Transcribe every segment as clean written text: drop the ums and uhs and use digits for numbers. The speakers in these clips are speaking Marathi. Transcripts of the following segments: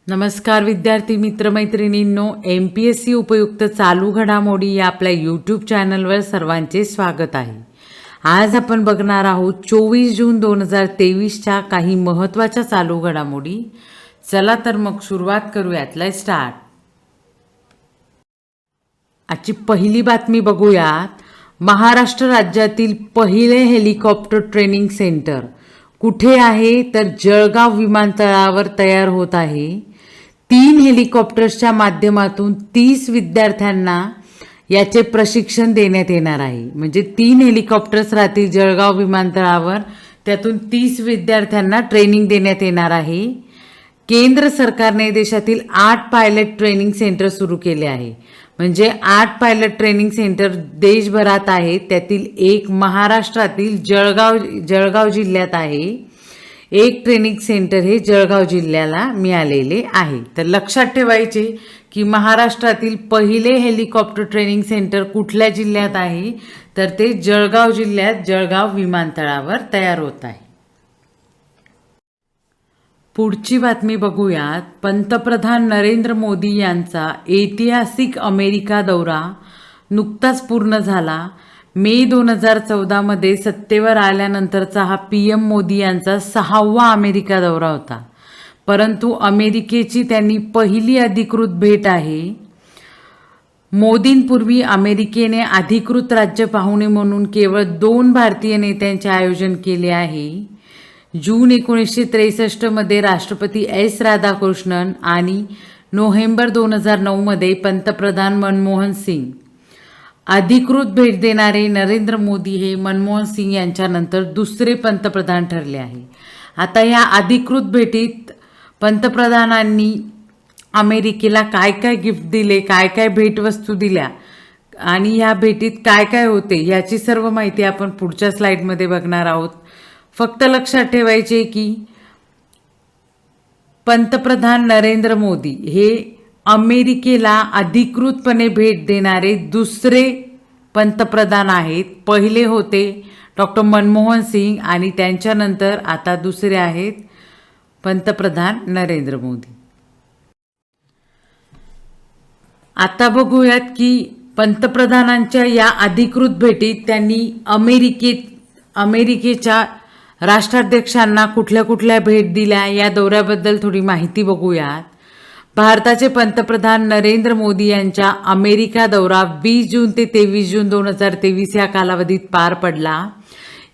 नमस्कार विद्यार्थी मित्रमैत्रिणींनो, MPSC उपयुक्त चालू घडामोडी या आपल्या यूट्यूब चॅनलवर सर्वांचे स्वागत आहे. आज आपण बघणार आहोत 24 जून 2023च्या काही महत्त्वाच्या चालू घडामोडी. चला तर मग सुरुवात करूयात. Let's start. आजची पहिली बातमी बघूयात. महाराष्ट्र राज्यातील पहिले हेलिकॉप्टर ट्रेनिंग सेंटर कुठे आहे तर जळगाव विमानतळावर तयार होत आहे. 3 हेलिकॉप्टर्सच्या माध्यमातून 30 विद्यार्थ्यांना याचे प्रशिक्षण देण्यात येणार आहे. म्हणजे 3 हेलिकॉप्टर्स राहतील जळगाव विमानतळावर, त्यातून 30 विद्यार्थ्यांना ट्रेनिंग देण्यात येणार आहे. केंद्र सरकारने देशातील 8 पायलट ट्रेनिंग सेंटर सुरू केले आहे. म्हणजे 8 पायलट ट्रेनिंग सेंटर देशभरात आहेत. त्यातील एक महाराष्ट्रातील जळगाव जिल्ह्यात आहे. एक ट्रेनिंग सेंटर हे जळगाव जिल्ह्याला मिळालेले आहे. तर लक्षात ठेवायचे की महाराष्ट्रातील पहिले हेलिकॉप्टर ट्रेनिंग सेंटर कुठल्या जिल्ह्यात आहे तर ते जळगाव जिल्ह्यात जळगाव विमानतळावर तयार होत आहे. पुढची बातमी बघूयात. पंतप्रधान नरेंद्र मोदी यांचा ऐतिहासिक अमेरिका दौरा नुकताच पूर्ण झाला. मे 2014मध्ये सत्तेवर आल्यानंतरचा हा PM मोदी यांचा 6वा अमेरिका दौरा होता. परंतु अमेरिकेची त्यांनी पहिली अधिकृत भेट आहे. मोदींपूर्वी अमेरिकेने अधिकृत राज्य पाहुणे म्हणून केवळ 2 भारतीय नेत्यांचे आयोजन केले आहे. जून 1963मध्ये राष्ट्रपती S. राधाकृष्णन आणि नोव्हेंबर 2009मध्ये पंतप्रधान मनमोहन सिंग. अधिकृत भेट देणारे नरेंद्र मोदी हे मनमोहन सिंग यांच्यानंतर दुसरे पंतप्रधान ठरले आहे. आता या अधिकृत भेटीत पंतप्रधानांनी अमेरिकेला काय काय गिफ्ट दिले, काय काय भेटवस्तू दिल्या आणि या भेटीत काय काय होते याची सर्व माहिती आपण पुढच्या स्लाइडमध्ये बघणार आहोत. फक्त लक्षात ठेवायचे की पंतप्रधान नरेंद्र मोदी हे अमेरिकेला अधिकृतपणे भेट देणारे दुसरे पंतप्रधान आहेत. पहिले होते डॉक्टर मनमोहन सिंग आणि त्यांच्यानंतर आता दुसरे आहेत पंतप्रधान नरेंद्र मोदी. आता बघूयात की पंतप्रधानांच्या या अधिकृत भेटीत त्यांनी अमेरिकेच्या राष्ट्राध्यक्षांना कुठल्या कुठल्या भेट दिल्या या दौऱ्याबद्दल थोडी माहिती बघूयात. भारताचे पंतप्रधान नरेंद्र मोदी यांचा अमेरिका दौरा 20 जून ते 23 जून 2023 या कालावधीत पार पडला.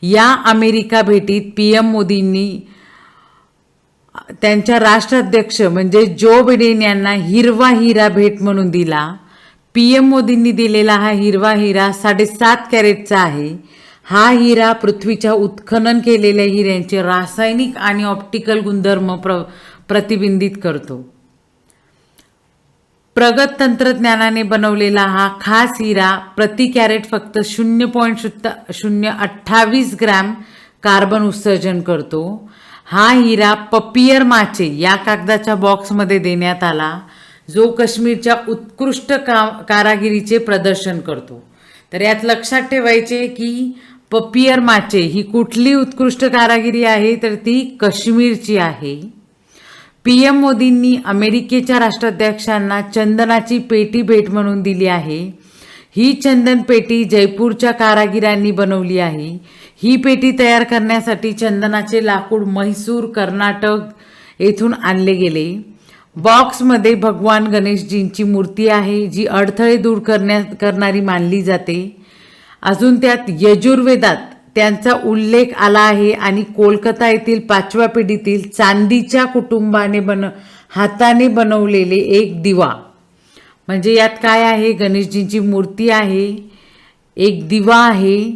या अमेरिका भेटीत PM मोदींनी त्यांच्या राष्ट्राध्यक्ष म्हणजे जो बिडेन यांना हिरवा हिरा भेट म्हणून दिला. PM मोदींनी दिलेला हा हिरवा हिरा 7.5 कॅरेटचा आहे. हा हिरा पृथ्वीच्या उत्खनन केलेल्या हिऱ्यांचे रासायनिक आणि ऑप्टिकल गुणधर्म प्रतिबिंबित करतो. प्रगत तंत्रज्ञानाने बनवलेला हा खास हिरा प्रति कॅरेट फक्त 0.028 ग्रॅम कार्बन उत्सर्जन करतो. हा हिरा पपियर माचे या कागदाच्या बॉक्समध्ये देण्यात आला, जो काश्मीरच्या उत्कृष्ट कारागिरीचे प्रदर्शन करतो. तर यात लक्षात ठेवायचे की पपियर माचे ही कुठली उत्कृष्ट कारागिरी आहे तर ती काश्मीरची आहे. PM मोदींनी अमेरिकेच्या राष्ट्राध्यक्षांना चंदनाची पेटी भेट म्हणून दिली आहे. ही चंदन पेटी जयपूरच्या कारागिरांनी बनवली आहे. ही पेटी तयार करण्यासाठी चंदनाचे लाकूड म्हैसूर, कर्नाटक येथून आणले गेले. बॉक्समध्ये भगवान गणेशजींची मूर्ती आहे, जी अडथळे दूर करणारी मानली जाते. अजून त्यात यजुर्वेदात त्यांचा उल्लेख आला आहे आणि कोलकाता येथील 5व्या पिढीतील चांदीच्या कुटुंबाने हाताने बनवलेले एक दिवा. म्हणजे यात काय आहे, गणेशजींची मूर्ती आहे, एक दिवा आहे,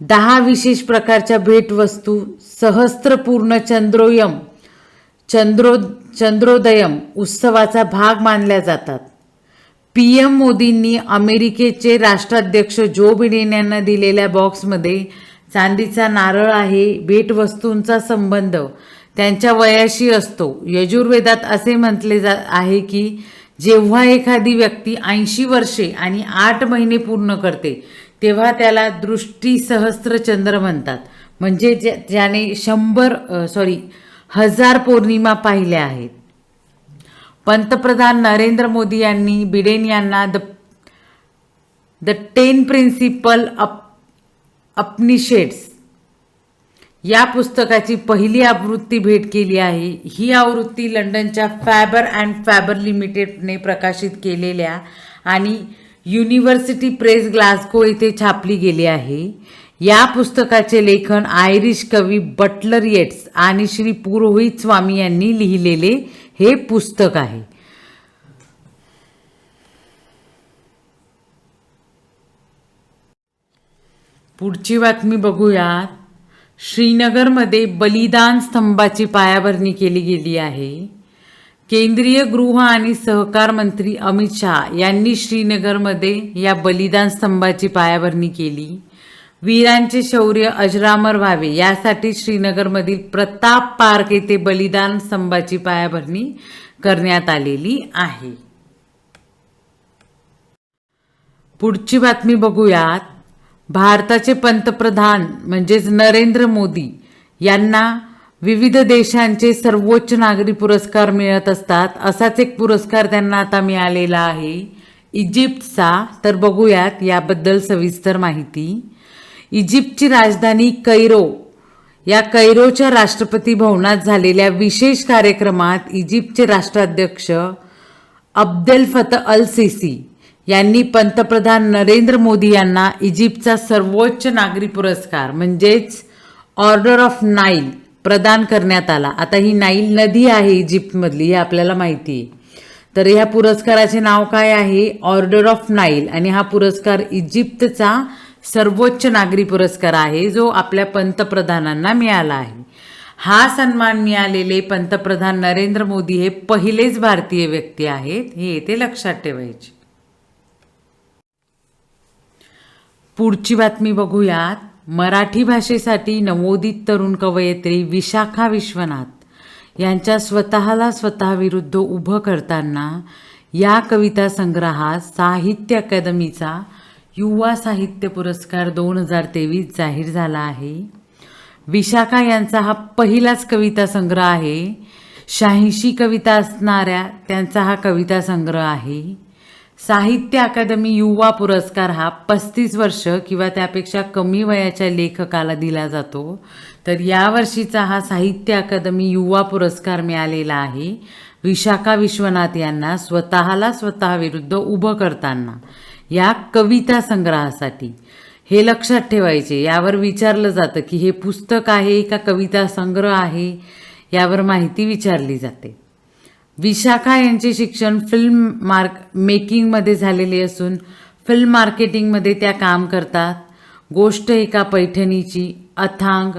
10 विशेष प्रकारच्या भेटवस्तू, सहस्त्रपूर्ण चंद्रोदयम उत्सवाचा भाग मानल्या जातात. PM मोदींनी अमेरिकेचे राष्ट्राध्यक्ष जो बिडेन यांना दिलेल्या बॉक्समध्ये चांदीचा नारळ आहे. भेटवस्तूंचा संबंध त्यांच्या वयाशी असतो. यजुर्वेदात असे म्हटले आहे की जेव्हा एखादी व्यक्ती 80 वर्षे आणि 8 महिने पूर्ण करते तेव्हा त्याला दृष्टी सहस्त्रचंद्र म्हणतात. म्हणजे ज्याने 1000 पौर्णिमा पाहिल्या आहेत. पंतप्रधान नरेंद्र मोदी यांनी बिडेन यांना द 10 प्रिन्सिपल अपनिषेड्स या पुस्तकाची पहिली आवृत्ती भेट केली आहे. ही आवृत्ती लंडनच्या फॅबर अँड फॅबर लिमिटेडने प्रकाशित केलेल्या आणि युनिव्हर्सिटी प्रेस ग्लासगो येथे छापली गेली आहे. या पुस्तकाचे लेखन आयरिश कवी बटलर येट्स आणि श्री पुरोहित स्वामी यांनी लिहिलेले हे पुस्तक आहे. पुढची बातमी बघूयात. श्रीनगरमध्ये बलिदान स्तंभाची पायाभरणी केली गेली आहे. केंद्रीय गृह आणि सहकार मंत्री अमित शहा यांनी श्रीनगरमध्ये या बलिदान स्तंभाची पायाभरणी केली. वीरांचे शौर्य अजरामर व्हावे यासाठी श्रीनगरमधील प्रताप पार्क येथे बलिदान स्तंभाची पायाभरणी करण्यात आलेली आहे. पुढची बातमी बघूयात. भारताचे पंतप्रधान म्हणजेच नरेंद्र मोदी यांना विविध देशांचे सर्वोच्च नागरी पुरस्कार मिळत असतात. असाच एक पुरस्कार त्यांना आता मिळालेला आहे इजिप्तचा. तर बघूयात याबद्दल सविस्तर माहिती. इजिप्तची राजधानी कैरो या कैरोच्या राष्ट्रपती भवनात झालेल्या विशेष कार्यक्रमात इजिप्तचे राष्ट्राध्यक्ष अब्देल फतह अल सिसी यांनी पंतप्रधान नरेंद्र मोदी यांना इजिप्तचा सर्वोच्च नागरी पुरस्कार म्हणजेच ऑर्डर ऑफ नाईल प्रदान करण्यात आला. आता ही नाईल नदी आहे इजिप्तमधली, हे आपल्याला माहिती आहे. तर ह्या पुरस्काराचे नाव काय आहे? Order of Nile. आणि हा पुरस्कार इजिप्तचा सर्वोच्च नागरी पुरस्कार आहे जो आपल्या पंतप्रधानांना मिळाला आहे. हा सन्मान मिळालेले पंतप्रधान नरेंद्र मोदी हे पहिलेच भारतीय व्यक्ती आहेत, हे येथे लक्षात ठेवायचे. पुढची बातमी बघूयात. मराठी भाषेसाठी नवोदित तरुण कवयित्री विशाखा विश्वनाथ यांच्या स्वतःला स्वतःविरुद्ध उभं करताना या कविता संग्रहात साहित्य अकादमीचा युवा साहित्य पुरस्कार 2023 जाहीर झाला आहे. विशाखा यांचा हा पहिलाच कविता संग्रह आहे. 86 कविता असणाऱ्या त्यांचा हा कविता संग्रह आहे. साहित्य अकादमी युवा पुरस्कार हा 35 वर्ष किंवा त्यापेक्षा कमी वयाच्या लेखकाला दिला जातो. तर यावर्षीचा हा साहित्य अकादमी युवा पुरस्कार मिळालेला आहे विशाखा विश्वनाथ यांना स्वतःला स्वतःविरुद्ध उभं करताना या कविता संग्रहासाठी. हे लक्षात ठेवायचे. यावर विचारलं जातं की हे पुस्तक आहे का कविता संग्रह आहे, यावर माहिती विचारली जाते. विशाखा यांचे शिक्षण फिल्म मेकिंगमध्ये झालेले असून फिल्म मार्केटिंगमध्ये त्या काम करतात. गोष्ट एका पैठणीची, अथांग,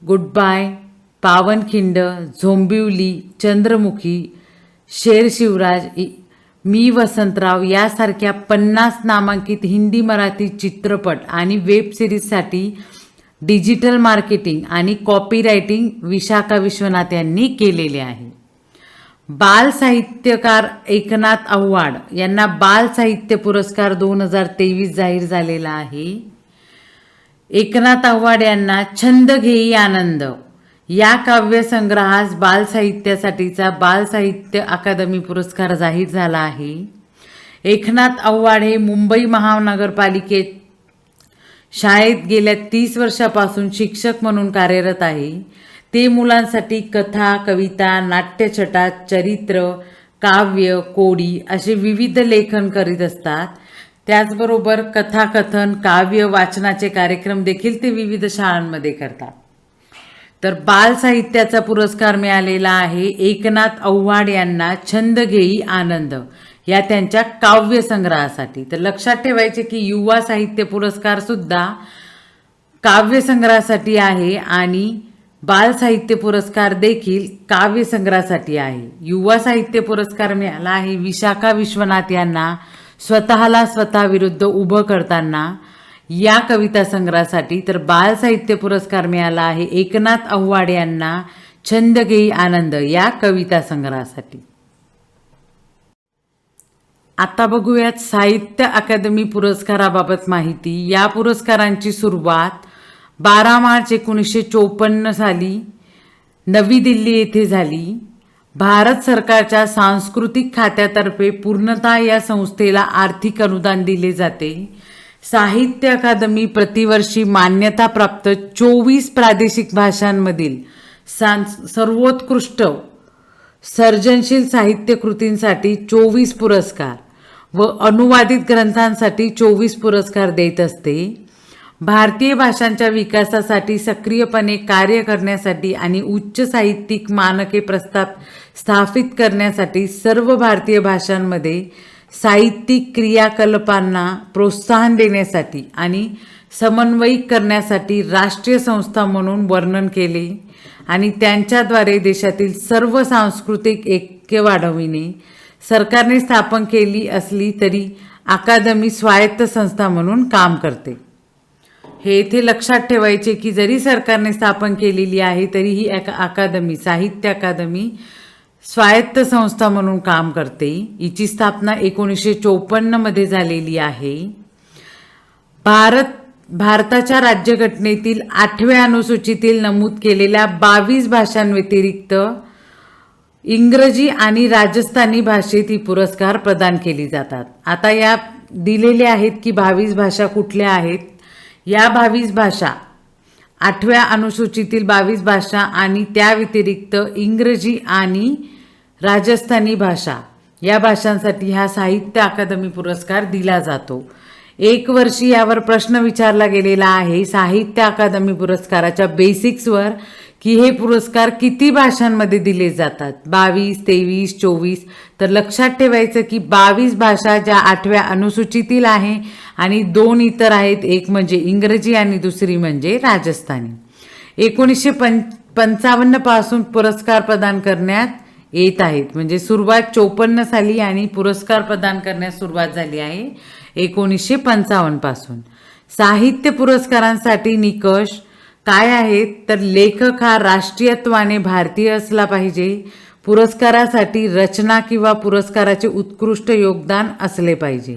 गुड बाय, पावनखिंड, झोंबिवली, चंद्रमुखी, शेर शिवराज, मी वसंतराव यासारख्या 50 नामांकित हिंदी मराठी चित्रपट आणि वेब सिरीजसाठी डिजिटल मार्केटिंग आणि कॉपीरायटिंग विशाखा विश्वनाथ यांनी केलेले आहे. बाल साहित्यकार एकनाथ आव्हाड यांना बाल साहित्य पुरस्कार 2023 जाहीर झालेला आहे. एकनाथ आव्हाड यांना छंद घेई आनंद या काव्यसंग्रहास बाल साहित्यासाठीचा बाल साहित्य अकादमी पुरस्कार जाहीर झाला आहे. एकनाथ आव्हाड हे मुंबई महानगरपालिकेत शाळेत गेल्या 30 वर्षापासून शिक्षक म्हणून कार्यरत आहे. ते मुलांसाठी कथा, कविता, नाट्यछटा, चरित्र, काव्य, कोडी असे विविध लेखन करीत असतात. त्याचबरोबर कथाकथन, काव्य वाचनाचे कार्यक्रम देखील ते विविध शाळांमध्ये करतात. तर बाल साहित्याचा पुरस्कार मिळालेला आहे एकनाथ आव्हाड यांना छंद घेई आनंद या त्यांच्या काव्य संग्रहासाठी. तर लक्षात ठेवायचे की युवा साहित्य पुरस्कार सुद्धा काव्य संग्रहासाठी आहे आणि बाल साहित्य पुरस्कार देखील काव्य संग्रहासाठी आहे. युवा साहित्य पुरस्कार मिळाला आहे विशाखा विश्वनाथ यांना स्वतःला स्वतःविरुद्ध उभं करताना या कविता संग्रहासाठी. तर बाल साहित्य पुरस्कार मिळाला आहे एकनाथ आव्हाड यांना छंद घेई आनंद या कविता संग्रहासाठी. आता बघूयात साहित्य अकादमी पुरस्काराबाबत माहिती. या पुरस्कारांची सुरुवात 12 मार्च 1954 साली नवी दिल्ली येथे झाली. भारत सरकारच्या सांस्कृतिक खात्यातर्फे पूर्णतः या संस्थेला आर्थिक अनुदान दिले जाते. साहित्य अकादमी प्रतिवर्षी मान्यताप्राप्त 24 प्रादेशिक भाषांमधील सर्वोत्कृष्ट सर्जनशील साहित्य कृतींसाठी 24 पुरस्कार व अनुवादित ग्रंथांसाठी 24 पुरस्कार देत असते. भारतीय भाषांच्या विकासासाठी सक्रियपणे कार्य करण्यासाठी आणि उच्च साहित्यिक मानके स्थापित करण्यासाठी सर्व भारतीय भाषांमध्ये साहित्यिक क्रियाकलापांना प्रोत्साहन देण्यासाठी आणि समन्वयित करण्यासाठी राष्ट्रीय संस्था म्हणून वर्णन केले आणि त्यांच्याद्वारे देशातील सर्व सांस्कृतिक ऐक्य वाढविणे. सरकारने स्थापन केली असली तरी अकादमी स्वायत्त संस्था म्हणून काम करते. हे इथे लक्षात ठेवायचे की जरी सरकारने स्थापन केलेली आहे तरी ही अकादमी, साहित्य अकादमी स्वायत्त संस्था म्हणून काम करते. हिची स्थापना 1954 मध्ये झालेली आहे. भारताच्या राज्यघटनेतील 8व्या अनुसूचीतील नमूद केलेल्या 22 भाषांव्यतिरिक्त इंग्रजी आणि राजस्थानी भाषेत ही पुरस्कार प्रदान केली जातात. आता या दिलेल्या आहेत की 22 भाषा कुठल्या आहेत. या 22 भाषा 8व्या अनुसूचीतील 22 भाषा आणि त्या व्यतिरिक्त इंग्रजी आणि राजस्थानी भाषा या भाषांसाठी हा साहित्य अकादमी पुरस्कार दिला जातो. एक वर्षी यावर प्रश्न विचारला गेलेला आहे साहित्य अकादमी पुरस्काराच्या बेसिक्सवर की हे पुरस्कार किती भाषांमध्ये दिले जातात, 22, 23, 24. तर लक्षात ठेवायचं की 22 भाषा ज्या 8व्या अनुसूचीतील आहे आणि 2 इतर आहेत, एक म्हणजे इंग्रजी आणि दुसरी म्हणजे राजस्थानी. 1955 पासून पुरस्कार प्रदान करण्यात येत आहेत. म्हणजे सुरुवात 54 साली आणि पुरस्कार प्रदान करण्यास सुरुवात झाली आहे 1955 पासून. साहित्य पुरस्कारांसाठी निकष काय आहेत तर लेखक हा राष्ट्रीयत्वाने भारतीय असला पाहिजे. पुरस्कारासाठी रचना किंवा पुरस्काराचे उत्कृष्ट योगदान असले पाहिजे.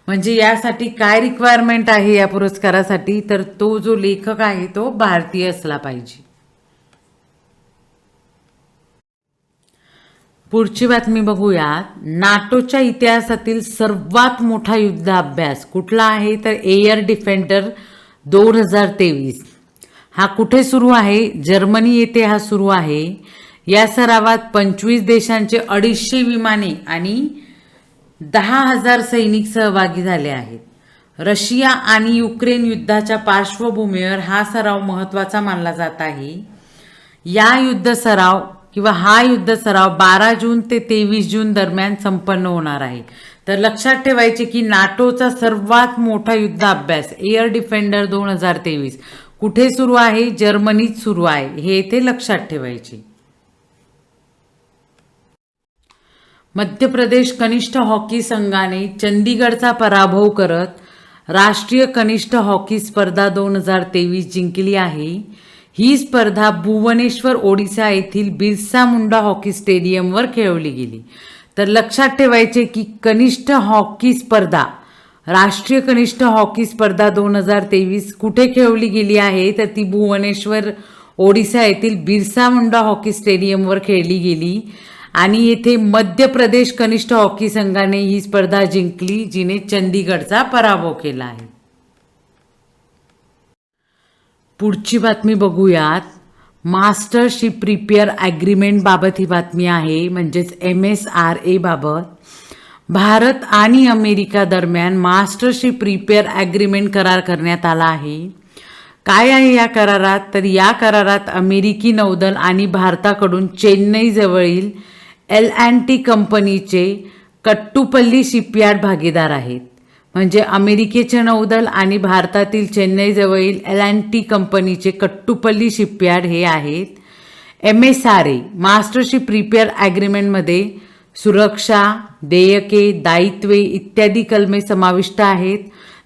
म्हणजे यासाठी काय रिक्वायरमेंट आहे या पुरस्कारासाठी तर तो जो लेखक आहे तो भारतीय असला पाहिजे. पुढची बातमी बघूयात. नाटोच्या इतिहासातील सर्वात मोठा युद्ध अभ्यास कुठला आहे तर एअर डिफेंडर 2023. हा कुठे सुरू आहे? जर्मनी येथे हा सुरू आहे. या सरावात 25 देशांचे 250 विमाने आणि 10,000 सैनिक सहभागी झाले आहेत. रशिया आणि युक्रेन युद्धाच्या पार्श्वभूमीवर हा सराव महत्त्वाचा मानला जात आहे. हा युद्ध सराव 12 जून ते 23 जून दरम्यान संपन्न होणार आहे. तर लक्षात ठेवायचे की नाटोचा सर्वात मोठा युद्ध अभ्यास एअर डिफेंडर 2023 कुठे सुरू आहे? जर्मनीत सुरू आहे. हे इथे लक्षात ठेवायचे. मध्य प्रदेश कनिष्ठ हॉकी संघाने चंदीगडचा पराभव करत राष्ट्रीय कनिष्ठ हॉकी स्पर्धा 2023 जिंकली आहे. ही स्पर्धा भुवनेश्वर ओडिशा येथील बिरसा मुंडा हॉकी स्टेडियमवर खेळवली गेली. तर लक्षात ठेवायचे की कनिष्ठ हॉकी स्पर्धा, राष्ट्रीय कनिष्ठ हॉकी स्पर्धा 2023 कुठे खेळवली गेली आहे तर ती भुवनेश्वर ओडिशा येथील बिरसा मुंडा हॉकी स्टेडियमवर खेळली गेली आणि येथे मध्य प्रदेश कनिष्ठ हॉकी संघाने ही स्पर्धा जिंकली, जिने चंदीगडचा पराभव केला आहे. पुढची बातमी बघूयात. मास्टरशिप प्रिपेअर ॲग्रीमेंट बाबत ही बातमी आहे. म्हणजेच MSRA बाबत भारत आणि अमेरिका दरम्यान मास्टरशिप प्रिपेअर ॲग्रीमेंट करार करण्यात आला आहे. काय आहे या करारात तर या करारात अमेरिकी नौदल आणि भारताकडून चेन्नई जवळील L&T कंपनीचे कट्टुपल्ली शिपयार्ड भागीदार आहेत. म्हणजे अमेरिकेचे नौदल आणि भारतातील चेन्नई जवळील L&T कंपनीचे कट्टुपल्ली शिपयार्ड हे आहेत. MSRA मास्टरशिप प्रिपेअर ॲग्रीमेंटमध्ये सुरक्षा, देयके, दायित्वे इत्यादी कलमे समाविष्ट आहेत.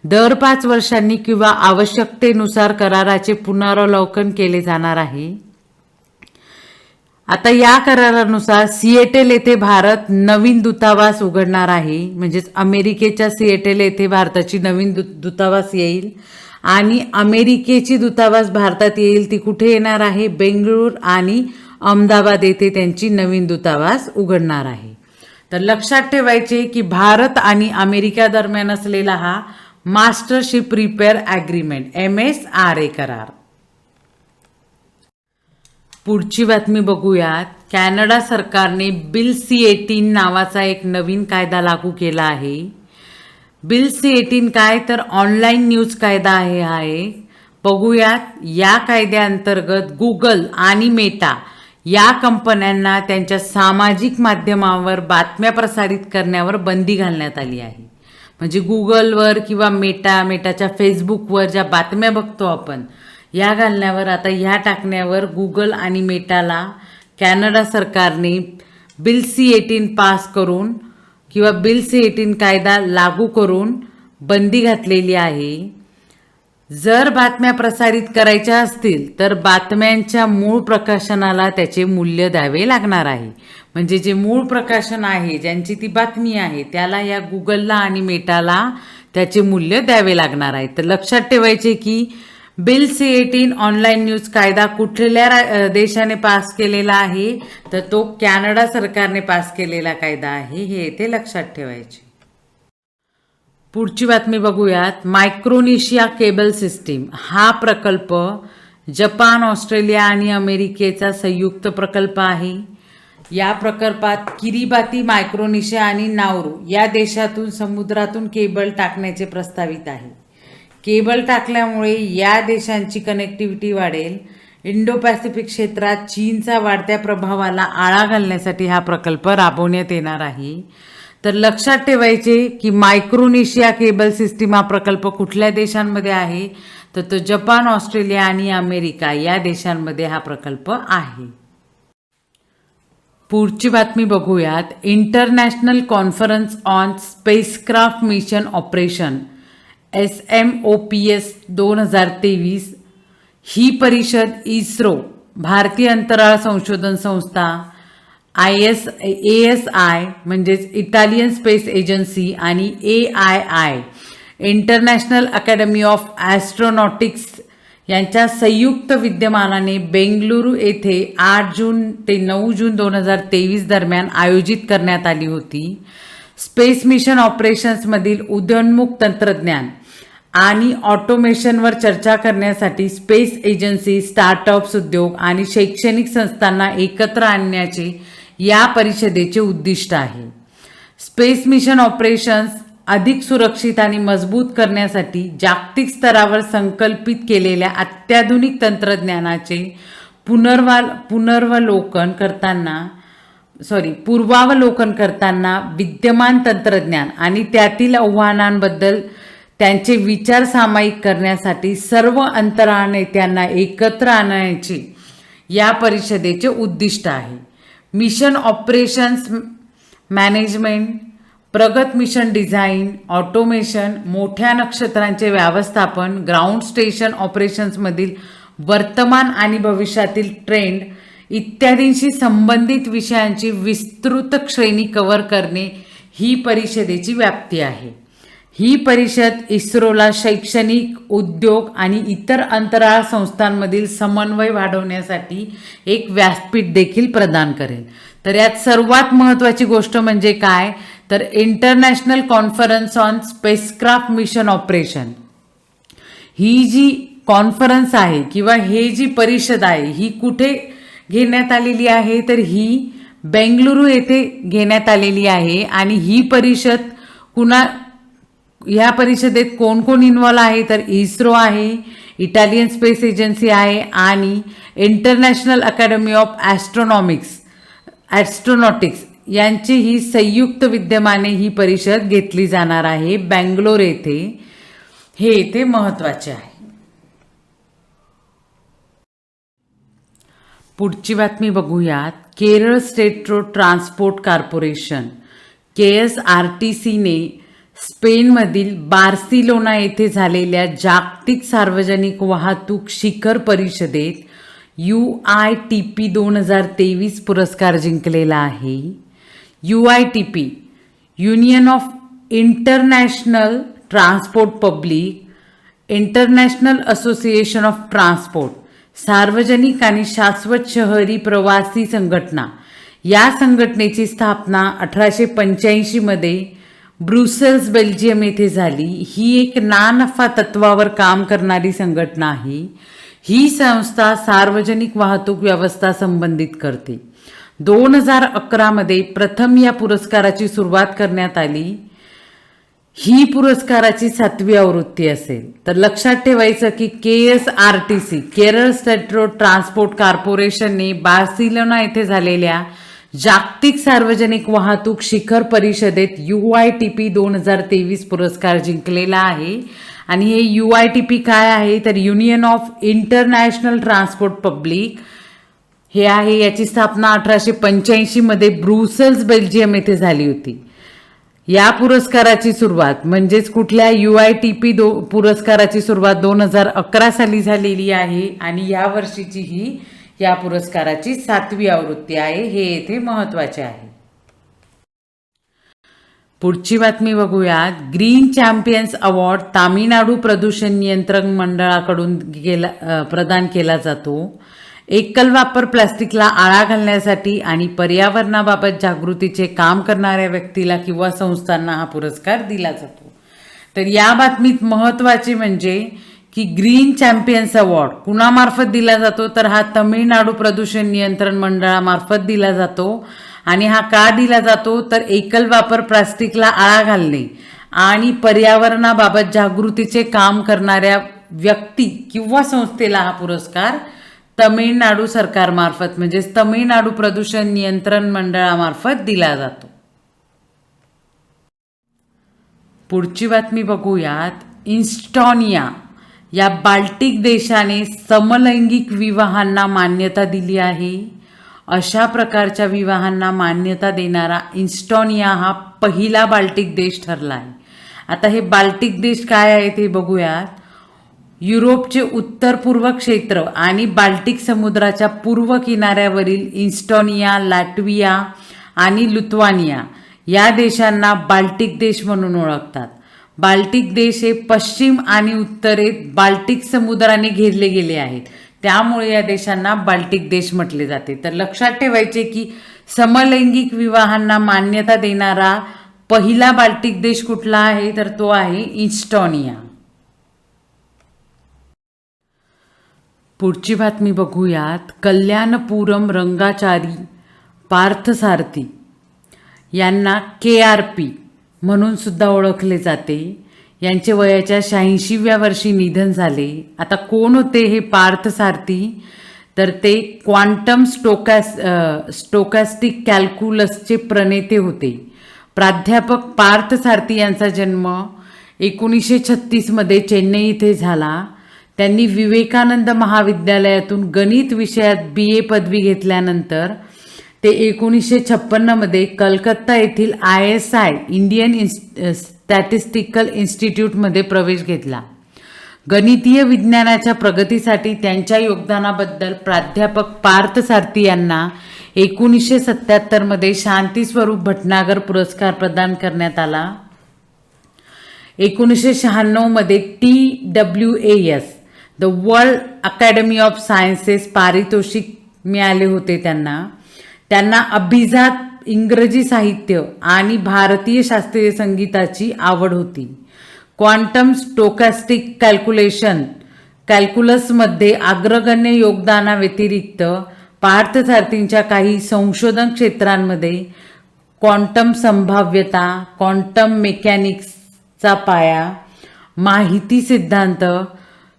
दर 5 वर्षांनी किंवा आवश्यकतेनुसार कराराचे पुनरावलोकन केले जाणार आहे. आता या करारानुसार सिएटल येथे भारत नवीन दूतावास उघडणार आहे. म्हणजेच अमेरिकेच्या सिएटल येथे भारताची नवीन दूतावास येईल आणि अमेरिकेची दूतावास भारतात येईल ती कुठे येणार आहे? बेंगळूर आणि अहमदाबाद येथे त्यांची नवीन दूतावास उघडणार आहे. तर लक्षात ठेवायचे की भारत आणि अमेरिका दरम्यान असलेला हा master ship repair agreement MSRA करार. पुढची बातमी बघूयात. कॅनडा सरकारने बिल C-18 नावाचा एक नवीन कायदा लागू केला आहे. बिल C-18 काय तर ऑनलाईन न्यूज कायदा आहे. बघूयात. या कायद्याअंतर्गत गुगल आणि मेटा या कंपन्यांना त्यांच्या सामाजिक माध्यमावर बातम्या प्रसारित करण्यावर बंदी घालण्यात आली आहे. म्हणजे गुगलवर किंवा मेटाच्या फेसबुकवर ज्या बातम्या बघतो आपण या घालण्यावर, आता ह्या टाकण्यावर गुगल आणि मेटाला कॅनडा सरकारने बिल C-18 पास करून किंवा बिल C-18 कायदा लागू करून बंदी घातलेली आहे. जर बातम्या प्रसारित करायच्या असतील तर बातम्यांच्या मूळ प्रकाशनाला त्याचे मूल्य द्यावे लागणार आहे. म्हणजे जे मूळ प्रकाशन आहे, ज्यांची ती बातमी आहे, त्याला या गुगलला आणि मेटाला त्याचे मूल्य द्यावे लागणार आहे. तर लक्षात ठेवायचे की बिल C-18 ऑनलाईन न्यूज कायदा कुठल्या देशाने पास केलेला आहे, तर तो कॅनडा सरकारने पास केलेला कायदा आहे. हे येथे लक्षात ठेवायचे. पुढची बातमी बघूयात. मायक्रोनेशिया केबल सिस्टीम हा प्रकल्प जपान, ऑस्ट्रेलिया आणि अमेरिकेचा संयुक्त प्रकल्प आहे. या प्रकल्पात किरिबाती, मायक्रोनेशिया आणि नाउरू या देशातून समुद्रातून केबल टाकण्याचे प्रस्तावित आहे. केबल टाकल्यामुळे या देशांची कनेक्टिव्हिटी वाढेल. इंडो पॅसिफिक क्षेत्रात चीनचा वाढत्या प्रभावाला आळा घालण्यासाठी हा प्रकल्प राबवण्यात येणार आहे. तर लक्षात ठेवायचे की मायक्रोनेशिया केबल सिस्टीम हा प्रकल्प कुठल्या देशांमध्ये आहे, तर तो जपान, ऑस्ट्रेलिया आणि अमेरिका या देशांमध्ये हा प्रकल्प आहे. पुढची बातमी बघूयात. International conference on spacecraft mission operation SMOPS 2023 ही परिषद इस्रो, भारतीय अंतराळ संशोधन संस्था, ASI म्हणजेच इटालियन स्पेस एजन्सी आणि AII इंटरनॅशनल अकॅडमी ऑफ ॲस्ट्रोनॉटिक्स यांच्या संयुक्त विद्यमानाने बेंगलुरू येथे 8 जून ते 9 जून 2023 दरम्यान आयोजित करण्यात आली होती. स्पेस मिशन ऑपरेशन्समधील उदयोन्मुख तंत्रज्ञान आणि ऑटोमेशनवर चर्चा करण्यासाठी स्पेस एजन्सी, स्टार्टअप्स, उद्योग आणि शैक्षणिक संस्थांना एकत्र आणण्याचे या परिषदेचे उद्दिष्ट आहे. स्पेस मिशन ऑपरेशन्स अधिक सुरक्षित आणि मजबूत करण्यासाठी जागतिक स्तरावर संकल्पित केलेल्या अत्याधुनिक तंत्रज्ञानाचे पूर्वावलोकन करताना विद्यमान तंत्रज्ञान आणि त्यातील आव्हानांबद्दल त्यांचे विचार सामायिक करण्यासाठी सर्व अंतराळ नेत्यांना एकत्र आणण्याचे या परिषदेचे उद्दिष्ट आहे. मिशन ऑपरेशन्स मॅनेजमेंट, प्रगत मिशन डिझाईन, ऑटोमेशन, मोठ्या नक्षत्रांचे व्यवस्थापन, ग्राउंड स्टेशन ऑपरेशन्समधील वर्तमान आणि भविष्यातील ट्रेंड इत्यादींशी संबंधित विषयांची विस्तृत श्रेणी कव्हर करणे ही परिषदेची व्याप्ती आहे. ही परिषद इस्रोला शैक्षणिक, उद्योग आणि इतर अंतराळ संस्थांमधील समन्वय वाढवण्यासाठी एक व्यासपीठ देखील प्रदान करेल. तर यात सर्वात महत्त्वाची गोष्ट म्हणजे काय, तर international conference on spacecraft mission operation ही जी कॉन्फरन्स आहे किंवा हे जी परिषद आहे ही कुठे घेण्यात आलेली आहे, तर ही बेंगलुरू येथे घेण्यात आलेली आहे. आणि ही परिषद ह्या परिषदेत कोण कोण इन्व्हॉल्व आहे, तर इस्रो आहे, इटालियन स्पेस एजन्सी आहे आणि इंटरनॅशनल अकॅडमी ऑफ ॲस्ट्रोनॉटिक्स यांची ही संयुक्त विद्यमाने ही परिषद घेतली जाणार आहे बेंगलोर येथे. हे येथे महत्त्वाचे आहे. पुढची बातमी बघूयात. Kerala state road transport corporation KSRTCने स्पेनमधील बार्सिलोना येथे झालेल्या जागतिक सार्वजनिक वाहतूक शिखर परिषदेत UITP 2023 पुरस्कार जिंकलेला आहे. UITP union of international transport public, international association of transport सार्वजनिक आणि शाश्वत शहरी प्रवासी संघटना या संघटनेची स्थापना 1885 मध्ये ब्रुसेल्स बेल्जियम येथे झाली. ही एक ना नफा तत्वावर काम करणारी संघटना आहे. ही संस्था सार्वजनिक वाहतूक व्यवस्था संबंधित करते. 2011 मध्ये प्रथम या पुरस्काराची सुरुवात करण्यात आली. ही पुरस्काराची 7वी आवृत्ती असेल. तर लक्षात ठेवायचं की KSRTC Kerala state road transport कॉर्पोरेशनने बार्सिलोना येथे झालेल्या जागतिक सार्वजनिक वाहतूक शिखर परिषदेत UITP 2023 पुरस्कार जिंकलेला आहे. आणि हे UITP काय आहे तर union of international transport public हे आहे. याची स्थापना 1885 मध्ये ब्रुसेल्स बेल्जियम येथे झाली होती. या पुरस्काराची सुरुवात म्हणजेच कुठल्या UITP पुरस्काराची सुरुवात 2011 साली झालेली आहे आणि या वर्षीची ही या पुरस्काराची 7वी आवृत्ती आहे. हे येथे महत्त्वाचे आहे. पुढची बातमी बघूयात. ग्रीन चॅम्पियन्स अवॉर्ड तामिळनाडू प्रदूषण नियंत्रण मंडळाकडून प्रदान केला जातो. एकल वापर प्लास्टिकला आळा घालण्यासाठी आणि पर्यावरणाबाबत जागृतीचे काम करणाऱ्या व्यक्तीला किंवा संस्थांना हा पुरस्कार दिला जातो. तर या बातमीत महत्त्वाचे म्हणजे की ग्रीन चॅम्पियन्स अवॉर्ड कुणामार्फत दिला जातो तर हा तमिळनाडू प्रदूषण नियंत्रण मंडळामार्फत दिला जातो. आणि हा का दिला जातो तर एकल वापर प्लास्टिकला आळा घालणे आणि पर्यावरणाबाबत जागृतीचे काम करणाऱ्या व्यक्ती किंवा संस्थेला हा पुरस्कार तमिळनाडू सरकारमार्फत म्हणजेच तमिळनाडू प्रदूषण नियंत्रण मंडळामार्फत दिला जातो. पुढची बातमी बघूयात. इस्टोनिया या बाल्टिक देशाने समलैंगिक विवाहांना मान्यता दिली आहे. अशा प्रकारच्या विवाहांना मान्यता देणारा इस्टोनिया हा पहिला बाल्टिक देश ठरला आहे. आता हे बाल्टिक देश काय आहेत हे बघूयात. युरोपचे उत्तर पूर्व क्षेत्र आणि बाल्टिक समुद्राच्या पूर्व किनाऱ्यावरील इस्टोनिया, लॅटविया आणि लिथुआनिया या देशांना बाल्टिक देश म्हणून ओळखतात. बाल्टिक देश हे पश्चिम आणि उत्तरेत बाल्टिक समुद्राने घेरले गेले आहेत. त्यामुळे या देशांना बाल्टिक देश म्हटले जाते. तर लक्षात ठेवायचे की समलैंगिक विवाहांना मान्यता देणारा पहिला बाल्टिक देश कुठला आहे तर तो आहे इस्टोनिया. पुढची बातमी बघूयात. कल्याणपुरम रंगाचारी पार्थसारथी यांना KRP म्हणून सुद्धा ओळखले जाते. यांचे वयाच्या 86व्या वर्षी निधन झाले. आता कोण होते हे पार्थसारथी तर ते क्वांटम स्टोकॅस्टिक कॅल्क्युलसचे प्रणेते होते. प्राध्यापक पार्थसारथी यांचा जन्म 1936 मध्ये चेन्नई येथे झाला. त्यांनी विवेकानंद महाविद्यालयातून गणित विषयात BA पदवी घेतल्यानंतर ते 1956 मध्ये कलकत्ता येथील ISI इंडियन स्टॅटिस्टिकल इन्स्टिट्यूटमध्ये प्रवेश घेतला. गणितीय विज्ञानाच्या प्रगतीसाठी त्यांच्या योगदानाबद्दल प्राध्यापक पार्थसारथी यांना 1977 मध्ये शांतीस्वरूप भटनागर पुरस्कार प्रदान करण्यात आला. 1996 मध्ये TWAS the world academy of sciences पारितोषिक मिळाले होते. त्यांना अभिजात इंग्रजी साहित्य आणि भारतीय शास्त्रीय संगीताची आवड होती. क्वांटम स्टोकॅस्टिक कॅल्क्युलसमध्ये अग्रगण्य योगदानाव्यतिरिक्त पार्थसारथींच्या काही संशोधन क्षेत्रांमध्ये क्वांटम संभाव्यता, क्वांटम मेकॅनिक्सचा पाया, माहिती सिद्धांत,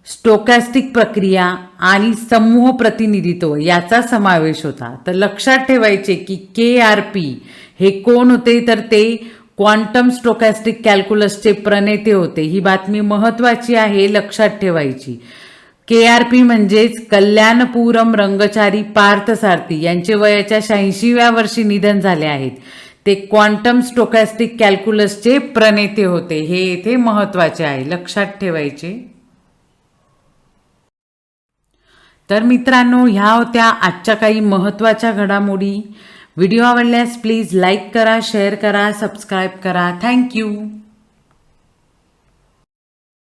स्टोकॅस्टिक प्रक्रिया आणि समूह प्रतिनिधित्व याचा समावेश होता. तर लक्षात ठेवायचे की KRP हे कोण होते तर ते क्वांटम स्टोकॅस्टिक कॅल्क्युलसचे प्रणेते होते. ही बातमी महत्त्वाची आहे, लक्षात ठेवायची. KRP म्हणजेच कल्याणपुरम रंगचारी पार्थसारथी यांचे वयाच्या 86व्या वर्षी निधन झाले आहेत. ते क्वांटम स्टोकॅस्टिक कॅल्क्युलसचे प्रणेते होते. हे येथे महत्त्वाचे आहे, लक्षात ठेवायचे. तर मित्रांनो, ह्या होत्या आजच्या काही महत्त्वाच्या घडामोडी. व्हिडिओ आवडल्यास प्लीज लाईक करा, शेअर करा, सबस्क्राईब करा. थँक्यू.